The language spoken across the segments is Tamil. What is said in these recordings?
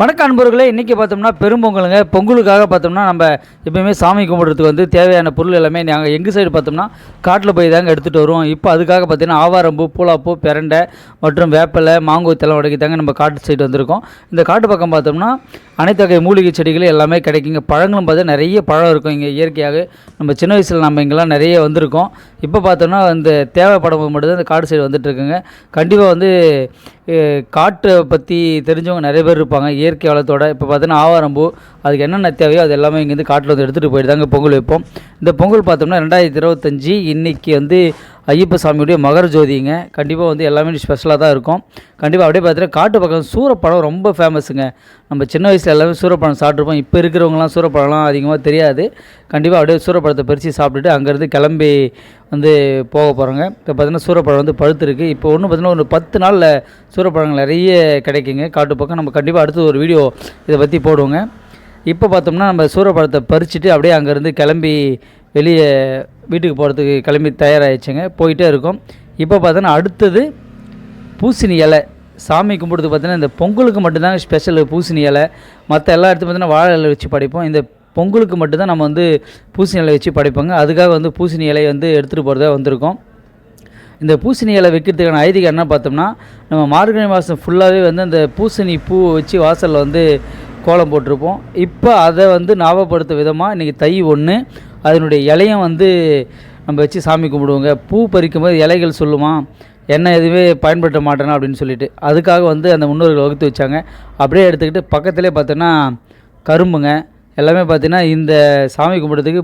வணக்க அன்பர்களே, இன்றைக்கி பார்த்தோம்னா பெரும்பொங்கலுங்க. பொங்கலுக்காக பார்த்தோம்னா நம்ம எப்போயுமே சாமி கும்பிட்றதுக்கு வந்து தேவையான பொருள் எல்லாமே நாங்கள் எங்கள் சைடு பார்த்தோம்னா காட்டில் போய் தாங்க எடுத்துகிட்டு வருவோம். இப்போ அதுக்காக பார்த்தீங்கன்னா ஆவாரம்பூ, பூலாப்பூ, பிரண்டை மற்றும் வேப்பிலை, மாங்கோத்தெல்லாம் உடைக்கி தாங்க நம்ம காட்டு சைடு வந்திருக்கோம். இந்த காட்டு பக்கம் பார்த்தோம்னா அனைத்து வகை மூலிகை செடிகள் எல்லாமே கிடைக்குங்க. பழங்களும் பார்த்தா நிறைய பழம் இருக்கும் இங்கே இயற்கையாக. நம்ம சின்ன வயசில் நம்ம இங்கெல்லாம் நிறைய வந்திருக்கோம். இப்போ பார்த்தோம்னா இந்த தேவைப்படும் மட்டும்தான் இந்த காடு சைடு வந்துட்டுருக்குங்க. கண்டிப்பாக வந்து காட்டை பற்றி தெரிஞ்சவங்க நிறைய பேர் இருப்பாங்க இயற்கை வளத்தோட. இப்போ பார்த்தீங்கன்னா ஆவாரம்பூ, அதுக்கு என்னென்ன தேவையோ அது எல்லாமே இங்கேருந்து காட்டில் வந்து எடுத்துகிட்டு போயிட்டு தாங்க பொங்கல் வைப்போம். இந்த பொங்கல் பார்த்தோம்னா 2025 இன்றைக்கி வந்து ஐயப்ப சாமியுடைய மகர ஜோதிங்க. கண்டிப்பாக வந்து எல்லாமே ஸ்பெஷலாக தான் இருக்கும். கண்டிப்பாக அப்படியே பார்த்தீங்கன்னா காட்டு பக்கம் சூரப்பழம் ரொம்ப ஃபேமஸுங்க. நம்ம சின்ன வயசில் எல்லாமே சூரப்பழம் சாப்பிட்ருப்போம். இப்போ இருக்கிறவங்களாம் சூரப்பழம்லாம் அதிகமாக தெரியாது. கண்டிப்பாக அப்படியே சூரப்பழத்தை பறித்து சாப்பிட்டுட்டு அங்கேருந்து கிளம்பி வந்து போக போகிறோங்க. இப்போ பார்த்தீங்கன்னா சூரப்பழம் வந்து பழுத்துருக்கு. இப்போ ஒன்று பார்த்தீங்கன்னா ஒரு 10 நாளில் சூரப்பழங்கள் நிறைய கிடைக்குங்க காட்டு பக்கம். நம்ம கண்டிப்பாக அடுத்து ஒரு வீடியோ இதை பற்றி போடுவோங்க. இப்போ பார்த்தோம்னா நம்ம சூரப்பழத்தை பறிச்சுட்டு அப்படியே அங்கேருந்து கிளம்பி வெளியே வீட்டுக்கு போகிறதுக்கு கிளம்பி தயாராகிடுச்சுங்க. போயிட்டே இருக்கோம். இப்போ பார்த்தோன்னா அடுத்தது பூசணி இலை. சாமி கும்பிட்றது பார்த்தீங்கன்னா இந்த பொங்கலுக்கு மட்டும்தாங்க ஸ்பெஷல் பூசணி இலை. மற்ற எல்லா இடத்துல பார்த்தீங்கன்னா வாழை இலை வச்சு படைப்போம். இந்த பொங்கலுக்கு மட்டும்தான் நம்ம வந்து பூசணி இலை வச்சு படைப்போங்க. அதுக்காக வந்து பூசணி இலை வந்து எடுத்துகிட்டு போகிறதா வந்திருக்கோம். இந்த பூசணி இலை வைக்கிறதுக்கான ஐதீகம் என்ன பார்த்தோம்னா, நம்ம மார்கழி மாதம் ஃபுல்லாகவே வந்து அந்த பூசணி பூ வச்சு வாசலில் வந்து கோலம் போட்டிருப்போம். இப்போ அதை வந்து ஞாபகப்படுத்த விதமாக இன்றைக்கி தை 1 அதனுடைய இலையும் வந்து நம்ம வச்சு சாமி கும்பிடுவோங்க. பூ பறிக்கும் போது இலைகள் சொல்லுமா, என்ன எதுவுமே பயன்படுத்த மாட்டேனா அப்படின்னு சொல்லிட்டு அதுக்காக வந்து அந்த முன்னோர்கள் வகுத்து வச்சாங்க. அப்படியே எடுத்துக்கிட்டு பக்கத்துலேயே பார்த்தோன்னா கரும்புங்க. எல்லாமே பார்த்திங்கன்னா இந்த சாமி கும்பிட்றதுக்கு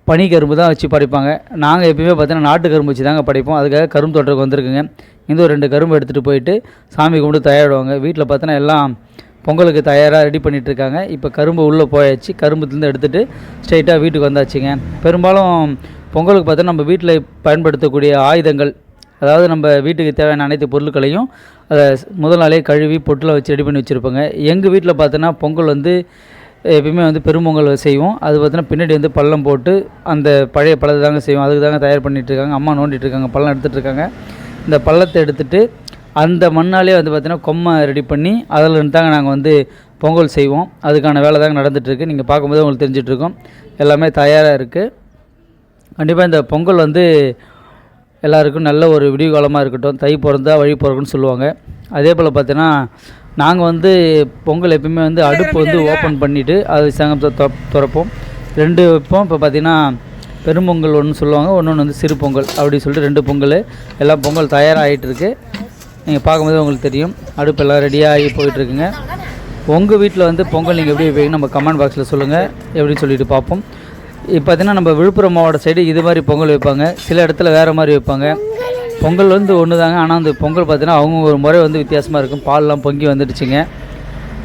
பனி கரும்பு தான் வச்சு படைப்பாங்க. நாங்கள் எப்பயுமே பார்த்தீங்கன்னா நாட்டு கரும்பு வச்சு தாங்க படைப்போம். அதுக்காக கரும்பு தோட்டத்துக்கு வந்திருக்குங்க. இந்த ஒரு 2 கரும்பு எடுத்துகிட்டு போயிட்டு சாமி கும்பிட்டு தயாரிடுவாங்க. வீட்டில் பார்த்தோன்னா எல்லாம் பொங்கலுக்கு தயாராக ரெடி பண்ணிகிட்ருக்காங்க. இப்போ கரும்பு உள்ளே போயாச்சு. கரும்புலேருந்து எடுத்துகிட்டு ஸ்ட்ரைட்டாக வீட்டுக்கு வந்தாச்சுங்க. பெரும்பாலும் பொங்கலுக்கு பார்த்தா நம்ம வீட்டில் பயன்படுத்தக்கூடிய ஆயுதங்கள், அதாவது நம்ம வீட்டுக்கு தேவையான அனைத்து பொருட்களையும் அதை முதல் நாளே கழுவி பொட்டில் வச்சு ரெடி பண்ணி வச்சுருப்பாங்க. எங்கள் வீட்டில் பார்த்தோன்னா பொங்கல் வந்து எப்பயுமே வந்து பெரும்பொங்கல் செய்வோம். அது பார்த்தோன்னா பின்னாடி வந்து பள்ளம் போட்டு அந்த பழைய பழத்தை தாங்க செய்வோம். அதுக்கு தாங்க தயார் பண்ணிகிட்ருக்காங்க. அம்மா நோண்டிகிட்ருக்காங்க, பள்ளம் எடுத்துகிட்ருக்காங்க. இந்த பள்ளத்தை எடுத்துகிட்டு அந்த மண்ணாலே வந்து பார்த்திங்கன்னா கொம்மை ரெடி பண்ணி அதில் இருந்து தாங்க நாங்கள் வந்து பொங்கல் செய்வோம். அதுக்கான வேலை தாங்க நடந்துகிட்ருக்கு. நீங்கள் பார்க்கும்போது உங்களுக்கு தெரிஞ்சிட்ருக்கோம். எல்லாமே தயாராக இருக்குது. கண்டிப்பாக இந்த பொங்கல் வந்து எல்லாருக்கும் நல்ல ஒரு விடிவு காலமாக இருக்கட்டும். தை பிறந்தா வழி பிறக்குன்னு சொல்லுவாங்க. அதே போல் பார்த்தீங்கன்னா நாங்கள் வந்து பொங்கல் எப்பயுமே வந்து அடுப்பு வந்து ஓப்பன் பண்ணிவிட்டு அது சங்கம் திறப்போம். 2 வைப்போம். இப்போ பார்த்திங்கன்னா பெரும்பொங்கல் ஒன்று சொல்லுவாங்க, ஒன்று வந்து சிறு பொங்கல் அப்படி சொல்லிட்டு 2 பொங்கல். எல்லாம் பொங்கல் தயாராகிட்டு இருக்குது. நீங்கள் பார்க்கும்போது உங்களுக்கு தெரியும். அடுப்பு எல்லாம் ரெடியாகி போயிட்டுருக்குங்க. உங்கள் வீட்டில் வந்து பொங்கல் நீங்கள் எப்படி வைப்பீங்கன்னு நம்ம கமெண்ட் பாக்ஸில் சொல்லுங்கள், எப்படின்னு சொல்லிட்டு பார்ப்போம். இப்போ பார்த்திங்கன்னா நம்ம விழுப்புரம் மாவட்ட சைடு இது மாதிரி பொங்கல் வைப்பாங்க. சில இடத்துல வேறு மாதிரி வைப்பாங்க. பொங்கல் வந்து ஒன்று தாங்க. ஆனால் அந்த பொங்கல் பார்த்திங்கன்னா அவங்க ஒரு முறை வந்து வித்தியாசமாக இருக்கும். பால்லாம் பொங்கி வந்துடுச்சுங்க.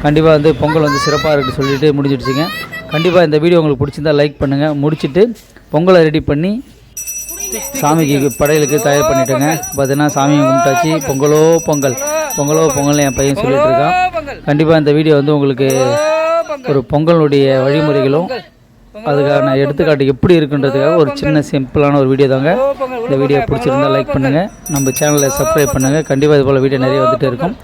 கண்டிப்பாக வந்து பொங்கல் வந்து சிறப்பாக இருக்குன்னு சொல்லிட்டு முடிஞ்சிடுச்சுங்க. கண்டிப்பாக இந்த வீடியோ உங்களுக்கு பிடிச்சிருந்தால் லைக் பண்ணுங்கள். முடிச்சுட்டு பொங்கலை ரெடி பண்ணி சாமிக்கு படையலுக்கு தயார் பண்ணிட்டேங்க. பார்த்தீங்கன்னா சாமியை கும்பிட்டாச்சு. பொங்கலோ பொங்கல், பொங்கலோ பொங்கல்னு என் பையன் சொல்லிட்டு இருக்கான். கண்டிப்பாக இந்த வீடியோ வந்து உங்களுக்கு ஒரு பொங்கலுடைய வழிமுறைகளும் அதுக்கான எடுத்துக்காட்டு எப்படி இருக்குன்றதுக்காக ஒரு சின்ன சிம்பிளான ஒரு வீடியோ தாங்க. இந்த வீடியோ பிடிச்சிருந்தால் லைக் பண்ணுங்கள், நம்ம சேனலை சப்ஸ்கிரைப் பண்ணுங்கள். கண்டிப்பாக இது போல் வீடியோ நிறைய வந்துகிட்டே இருக்கும்.